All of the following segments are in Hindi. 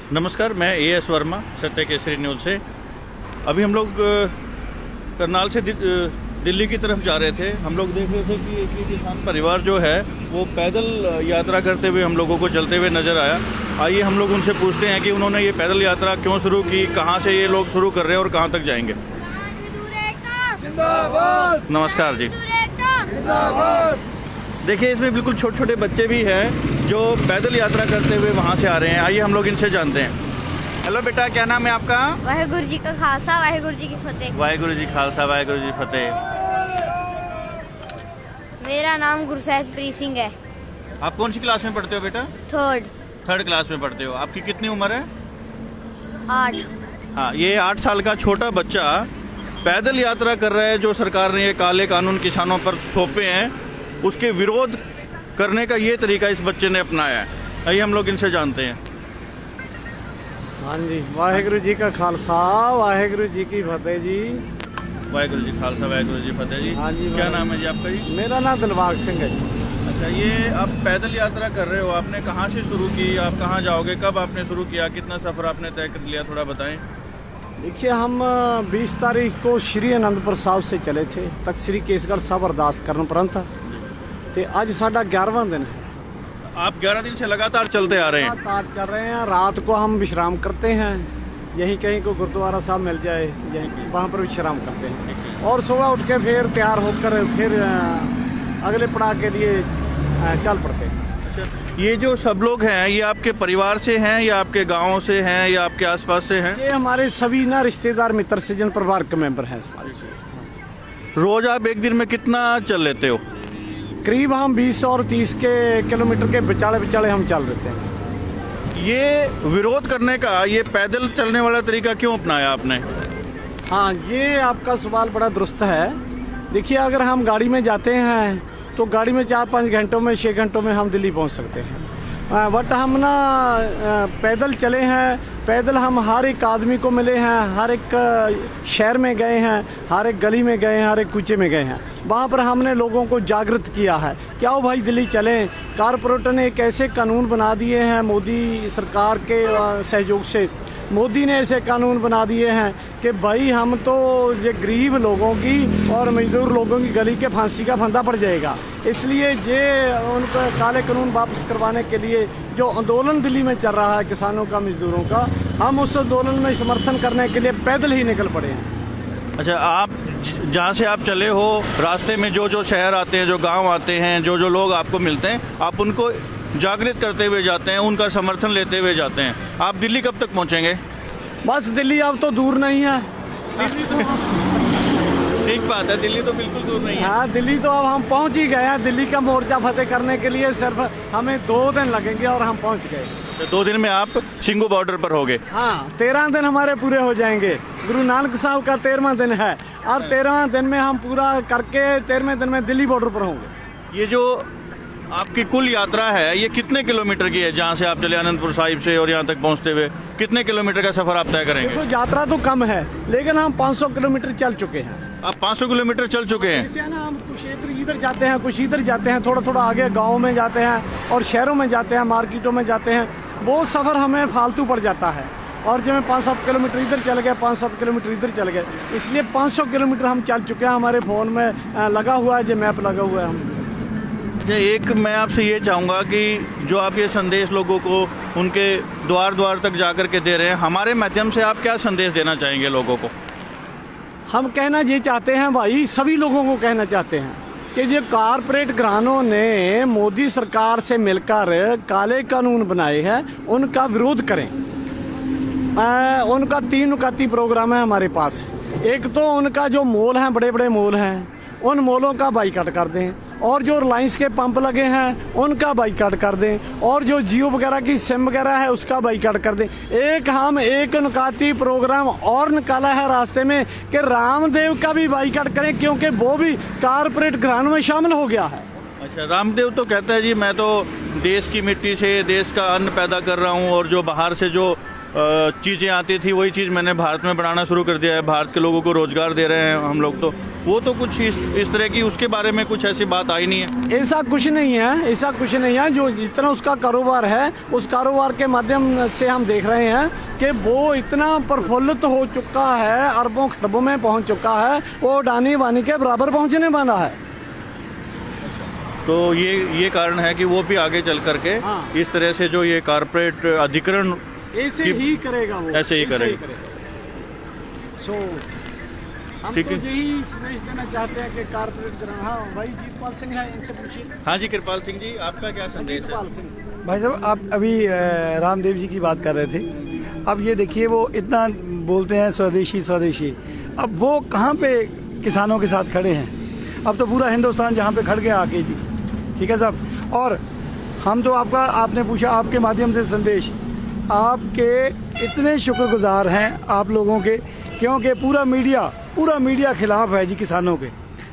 नमस्कार, मैं एएस वर्मा सत्य केसरी न्यूज़ से। अभी हम लोग करनाल से दिल्ली की तरफ जा रहे थे। हम लोग देख रहे थे कि एक किसान परिवार जो है वो पैदल यात्रा करते हुए हम लोगों को चलते हुए नज़र आया। आइए हम लोग उनसे पूछते हैं कि उन्होंने ये पैदल यात्रा क्यों शुरू की, कहाँ से ये लोग शुरू कर रहे हैं और कहाँ तक जाएंगे। नमस्कार जी। देखिए, इसमें बिल्कुल छोटे छोटे बच्चे भी हैं जो पैदल यात्रा करते हुए वहाँ से आ रहे हैं। आइए हम लोग इनसे जानते हैं। हेलो बेटा, क्या नाम है आपका? वाहेगुरु जी का खालसा वाहेगुरु जी की फतेह। वाहेगुरु जी खालसा वाहेगुरु जी फतेह। मेरा नाम गुरसहजप्रीत सिंह है। आप कौन सी क्लास में पढ़ते हो बेटा? थर्ड क्लास में पढ़ते हो। आपकी कितनी उम्र है? 8। हाँ, ये 8 साल का छोटा बच्चा पैदल यात्रा कर रहा है। जो सरकार ने ये काले कानून किसानों पर थोपे हैं, उसके विरोध करने का ये तरीका इस बच्चे ने अपनाया है। आइए हम लोग इनसे जानते हैं। हाँ जी, वाहेगुरु जी का खालसा वाहेगुरु जी की फतेह जी। वाहेगुरु जी खालसा वाहेगुरु जी फतेह जी। हाँ जी। क्या नाम है जी आपका जी? मेरा नाम दिलबाग सिंह है जी। अच्छा, ये आप पैदल यात्रा कर रहे हो, आपने कहाँ से शुरू की? आप कहाँ जाओगे? कब आपने शुरू किया? कितना सफ़र आपने तय कर लिया, थोड़ा बताएं। देखिए, हम 20 तारीख को श्री आनंदपुर साहब से चले थे तक श्री केसगढ़ साहब अरदास करन उपरंत, तो आज साडा 11वां दिन है। आप 11 दिन से लगातार चलते आ रहे हैं? लगातार चल रहे हैं। रात को हम विश्राम करते हैं, यहीं कहीं को गुरुद्वारा साहब मिल जाए यहीं वहाँ पर विश्राम करते हैं, और सुबह उठ के फिर तैयार होकर फिर अगले पड़ाव के लिए चल पड़ते हैं। ये जो सब लोग हैं, ये आपके परिवार से हैं या आपके गांव से हैं या आपके आसपास से हैं? ये हमारे सभी ना रिश्तेदार मित्र से जन परिवार के मेंबर हैं इस बात से। रोज आप एक दिन में कितना चल लेते हो? करीब हम 20 और 30 के किलोमीटर के बिचाले हम चल देते हैं। ये विरोध करने का ये पैदल चलने वाला तरीका क्यों अपनाया आपने? हाँ, ये आपका सवाल बड़ा दुरुस्त है। देखिए, अगर हम गाड़ी में जाते हैं तो गाड़ी में 4-5 घंटों में 6 घंटों में हम दिल्ली पहुंच सकते हैं। बट हम ना पैदल चले हैं। पैदल हम हर एक आदमी को मिले हैं, हर एक शहर में गए हैं, हर एक गली में गए हैं, हर एक कूचे में गए हैं। वहाँ पर हमने लोगों को जागृत किया है कि आओ भाई दिल्ली चलें। कारपोरेटर ने एक ऐसे कानून बना दिए हैं, मोदी सरकार के सहयोग से मोदी ने ऐसे कानून बना दिए हैं कि भाई हम तो ये गरीब लोगों की और मजदूर लोगों की गली के फांसी का फंदा पड़ जाएगा। इसलिए ये उनको काले कानून वापस करवाने के लिए जो आंदोलन दिल्ली में चल रहा है किसानों का, मजदूरों का, हम उस आंदोलन में समर्थन करने के लिए पैदल ही निकल पड़े हैं। अच्छा, आप जहाँ से आप चले हो, रास्ते में जो जो शहर आते हैं, जो गांव आते हैं, जो जो लोग आपको मिलते हैं, आप उनको जागृत करते हुए जाते हैं, उनका समर्थन लेते हुए जाते हैं। आप दिल्ली कब तक पहुँचेंगे? बस दिल्ली अब तो दूर नहीं है। ठीक बात है, दिल्ली तो बिल्कुल दूर नहीं है। हाँ, दिल्ली तो अब हम पहुंच ही गए हैं। दिल्ली का मोर्चा फतेह करने के लिए सिर्फ हमें 2 दिन लगेंगे और हम पहुंच गए। तो 2 दिन में आप सिंगू बॉर्डर पर होगे? हाँ, 13 दिन हमारे पूरे हो जाएंगे। गुरु नानक साहब का 13वां दिन है और 13वां दिन में हम पूरा करके 13वें दिन में दिल्ली बॉर्डर पर होंगे। ये जो आपकी कुल यात्रा है, ये कितने किलोमीटर की है? जहाँ से आप चले आनंदपुर साहिब से और यहाँ तक पहुँचते हुए कितने किलोमीटर का सफर आप तय करेंगे? देखो, यात्रा तो कम है लेकिन हम 500 किलोमीटर चल चुके हैं। आप 500 किलोमीटर चल चुके हैं? इससे ना हम कुछ इधर जाते हैं, कुछ इधर जाते हैं, थोड़ा थोड़ा आगे गाँव में जाते हैं और शहरों में जाते हैं, मार्केटों में जाते हैं। वो सफ़र हमें फालतू पड़ जाता है और जब 5-7 किलोमीटर इधर चल गए, 5-7 किलोमीटर इधर चल गए, इसलिए 500 किलोमीटर हम चल चुके हैं। हमारे फ़ोन में लगा हुआ है, जो मैप लगा हुआ है। हम एक मैं आपसे ये चाहूँगा कि जो आप ये संदेश लोगों को उनके द्वार द्वार तक जा कर के दे रहे हैं, हमारे माध्यम से आप क्या संदेश देना चाहेंगे लोगों को? हम कहना ये चाहते हैं भाई, सभी लोगों को कहना चाहते हैं कि जो कारपोरेट घरानों ने मोदी सरकार से मिलकर काले कानून बनाए हैं, उनका विरोध करें। उनका 3 नुकाती प्रोग्राम है हमारे पास। एक तो उनका जो मॉल हैं, बड़े बड़े मॉल हैं, उन मॉलों का बाइकाट कर दें, और जो रिलायंस के पंप लगे हैं उनका बाइकाट कर दें, और जो जियो वगैरह की सिम वगैरह है उसका बाइकाट कर दें। हम एक नुकाती प्रोग्राम और निकाला है रास्ते में कि रामदेव का भी बाइकाट करें, क्योंकि वो भी कारपोरेट घरानों में शामिल हो गया है। अच्छा, रामदेव तो कहता है जी मैं तो देश की मिट्टी से देश का अन्न पैदा कर रहा हूँ और जो बाहर से जो चीज़ें आती थी वही चीज़ मैंने भारत में बनाना शुरू कर दिया है, भारत के लोगों को रोजगार दे रहे हैं हम लोग। तो वो तो कुछ इस तरह की, उसके बारे में कुछ ऐसी बात आई नहीं है। ऐसा कुछ नहीं है, ऐसा कुछ नहीं है। जो जितना उसका कारोबार है, उस कारोबार के माध्यम से हम देख रहे हैं कि वो इतना प्रफुल्लित हो चुका है, अरबों खरबों में पहुंच चुका है, वो अडानी वानी के बराबर पहुंचने वाला है। तो ये कारण है कि वो भी आगे चल करके हाँ। इस तरह से जो ये कारपोरेट अधिकरण ऐसे ही करेगा वो, ऐसे ही करेगा। सो हम ठीक तो है। यही संदेश देना चाहते हैं कि कारपोरेट करना। हाँ भाई, जीतपाल सिंह है, इनसे पूछिए। हाँ जी, कृपाल सिंह जी, आपका क्या संदेश है? जीतपाल सिंह भाई साहब, आप अभी रामदेव जी की बात कर रहे थे। अब ये देखिए, वो इतना बोलते हैं स्वदेशी स्वदेशी, अब वो कहाँ पे किसानों के साथ खड़े हैं? अब तो पूरा हिंदुस्तान जहाँ पे खड़ गया आके जी। ठीक है साहब, और हम तो आपने पूछा, आपके माध्यम से संदेश, आपके इतने शुक्रगुजार हैं आप लोगों के, क्योंकि पूरा मीडिया खिलाफ है जी किसानों के।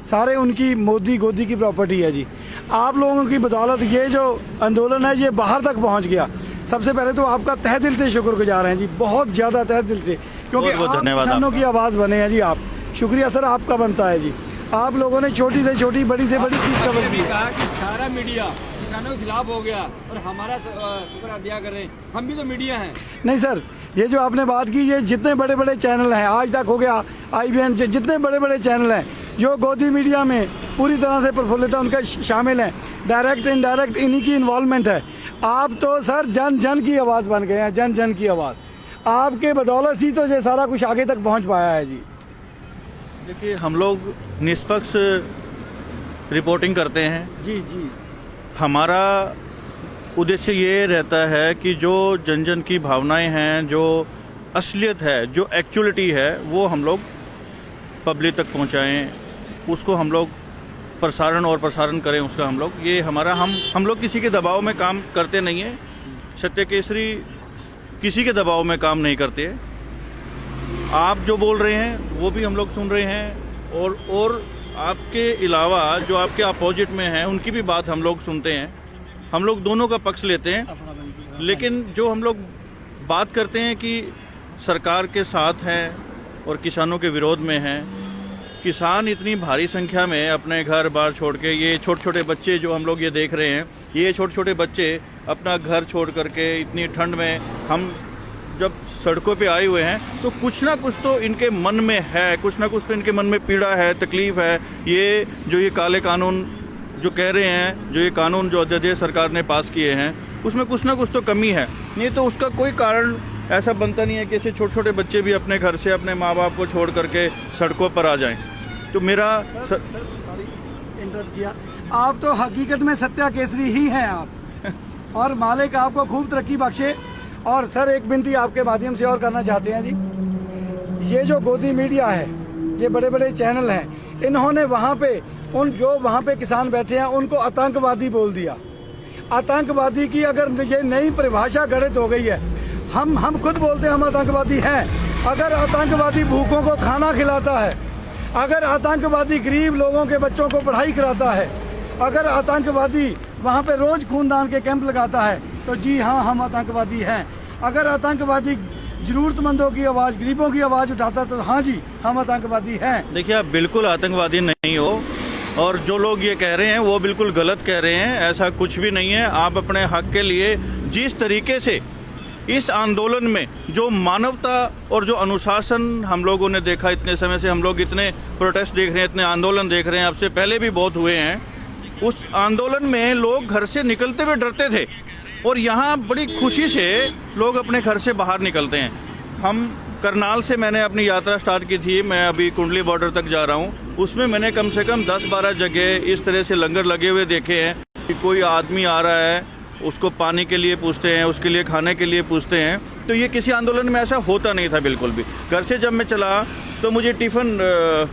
सारे उनकी मोदी गोदी की प्रॉपर्टी है जी। आप लोगों की बदौलत ये जो आंदोलन है ये बाहर तक पहुंच गया। सबसे पहले तो आपका तहे दिल से शुक्रगुजार हैं जी, बहुत ज़्यादा तहे दिल से, क्योंकि बहुत आप धन्यवाद किसानों की आवाज़ बने हैं जी। आप शुक्रिया सर, आपका बनता है जी। आप लोगों ने छोटी से छोटी, बड़ी से बड़ी चीज़ कवर की। कहा कि सारा मीडिया किसानों के खिलाफ हो गया और हमारा शुक्र अदा कर रहे हैं, हम भी तो मीडिया हैं। नहीं सर, ये जो आपने बात की, ये जितने बड़े बड़े चैनल हैं, आज तक हो गया IBN, जितने बड़े बड़े चैनल हैं जो गोदी मीडिया में पूरी तरह से प्रफुल्लित है, उनका शामिल हैं, डायरेक्ट इनडायरेक्ट इन्हीं की इन्वॉल्वमेंट है। आप तो सर जन जन की आवाज़ बन गए हैं, जन जन की आवाज़। आपके बदौलत ही तो ये सारा कुछ आगे तक पहुंच पाया है जी। देखिए, हम लोग निष्पक्ष रिपोर्टिंग करते हैं जी जी। हमारा उद्देश्य ये रहता है कि जो जन जन की भावनाएं हैं, जो असलियत है, जो एक्चुअलिटी है, वो हम लोग पब्लिक तक पहुंचाएं, उसको हम लोग प्रसारण करें उसका। हम लोग ये हमारा हम लोग किसी के दबाव में काम करते नहीं है। सत्य केसरी किसी के दबाव में काम नहीं करते। आप जो बोल रहे हैं वो भी हम लोग सुन रहे हैं, और आपके अलावा जो आपके अपोजिट में हैं उनकी भी बात हम लोग सुनते हैं। हम लोग दोनों का पक्ष लेते हैं, लेकिन जो हम लोग बात करते हैं कि सरकार के साथ हैं और किसानों के विरोध में हैं, किसान इतनी भारी संख्या में अपने घर बार छोड़ के, ये छोटे छोटे बच्चे जो हम लोग ये देख रहे हैं, ये छोटे छोटे बच्चे अपना घर छोड़ करके इतनी ठंड में हम जब सड़कों पे आए हुए हैं, तो कुछ ना कुछ तो इनके मन में है, कुछ ना कुछ तो इनके मन में पीड़ा है, तकलीफ है। ये जो ये काले कानून जो कह रहे हैं, जो ये कानून जो अध्यादेश सरकार ने पास किए हैं, उसमें कुछ ना कुछ तो कमी है। नहीं तो उसका कोई कारण ऐसा बनता नहीं है कि ऐसे छोटे छोटे बच्चे भी अपने घर से अपने माँ बाप को छोड़ करके सड़कों पर आ जाएं। तो मेरा सॉरी इंटरप्ट किया, आप तो हकीकत में सत्या केसरी ही हैं आप, और मालिक आपको खूब तरक्की बख्शे। और सर एक विनती आपके माध्यम से और करना चाहते हैं जी, ये जो गोदी मीडिया है, ये बड़े बड़े चैनल हैं, इन्होंने वहाँ पे वहाँ पे किसान बैठे हैं उनको आतंकवादी बोल दिया। आतंकवादी की अगर ये नई परिभाषा गढ़ित हो गई है, हम खुद बोलते हैं हम आतंकवादी हैं। अगर आतंकवादी भूखों को खाना खिलाता है, अगर आतंकवादी गरीब लोगों के बच्चों को पढ़ाई कराता है, अगर आतंकवादी वहाँ पे रोज खूनदान के कैंप लगाता है, तो जी हाँ, हम आतंकवादी हैं। अगर आतंकवादी जरूरतमंदों की आवाज़, गरीबों की आवाज़ उठाता है, तो हाँ जी, हम आतंकवादी हैं। देखिए, आप बिल्कुल आतंकवादी नहीं हो, और जो लोग ये कह रहे हैं वो बिल्कुल गलत कह रहे हैं। ऐसा कुछ भी नहीं है। आप अपने हक के लिए जिस तरीके से इस आंदोलन में जो मानवता और जो अनुशासन हम लोगों ने देखा, इतने समय से हम लोग इतने प्रोटेस्ट देख रहे हैं, इतने आंदोलन देख रहे हैं, आपसे पहले भी बहुत हुए हैं। उस आंदोलन में लोग घर से निकलते हुए डरते थे, और यहाँ बड़ी खुशी से लोग अपने घर से बाहर निकलते हैं। हम करनाल से मैंने अपनी यात्रा स्टार्ट की थी, मैं अभी कुंडली बॉर्डर तक जा रहा हूँ। उसमें मैंने कम से कम 10-12 जगह इस तरह से लंगर लगे हुए देखे हैं कि कोई आदमी आ रहा है, उसको पानी के लिए पूछते हैं, उसके लिए खाने के लिए पूछते हैं। तो ये किसी आंदोलन में ऐसा होता नहीं था बिल्कुल भी। घर से जब मैं चला तो मुझे टिफ़िन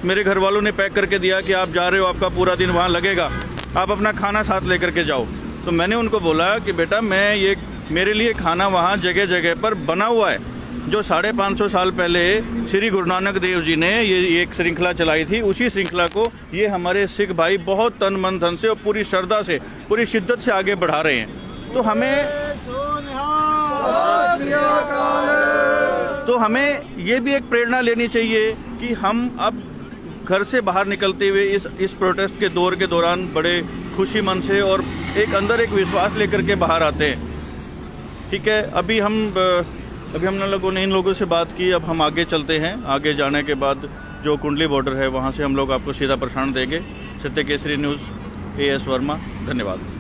मेरे घर वालों ने पैक करके दिया कि आप जा रहे हो, आपका पूरा दिन वहाँ लगेगा, आप अपना खाना साथ लेकर के जाओ। तो मैंने उनको बोला कि बेटा, मेरे लिए खाना वहाँ जगह जगह पर बना हुआ है। जो 550 साल पहले श्री गुरु नानक देव जी ने ये एक श्रृंखला चलाई थी, उसी श्रृंखला को ये हमारे सिख भाई बहुत तन मन धन से और पूरी श्रद्धा से, पूरी शिद्दत से आगे बढ़ा रहे हैं। तो हमें ये भी एक प्रेरणा लेनी चाहिए कि हम अब घर से बाहर निकलते हुए इस प्रोटेस्ट के दौर के दौरान बड़े खुशी मन से और एक अंदर एक विश्वास लेकर के बाहर आते हैं। ठीक है, अभी हम लोगों ने इन लोगों से बात की, अब हम आगे चलते हैं। आगे जाने के बाद जो कुंडली बॉर्डर है वहाँ से हम लोग आपको सीधा प्रसारण देंगे। सत्य केसरी न्यूज़, AS वर्मा, धन्यवाद।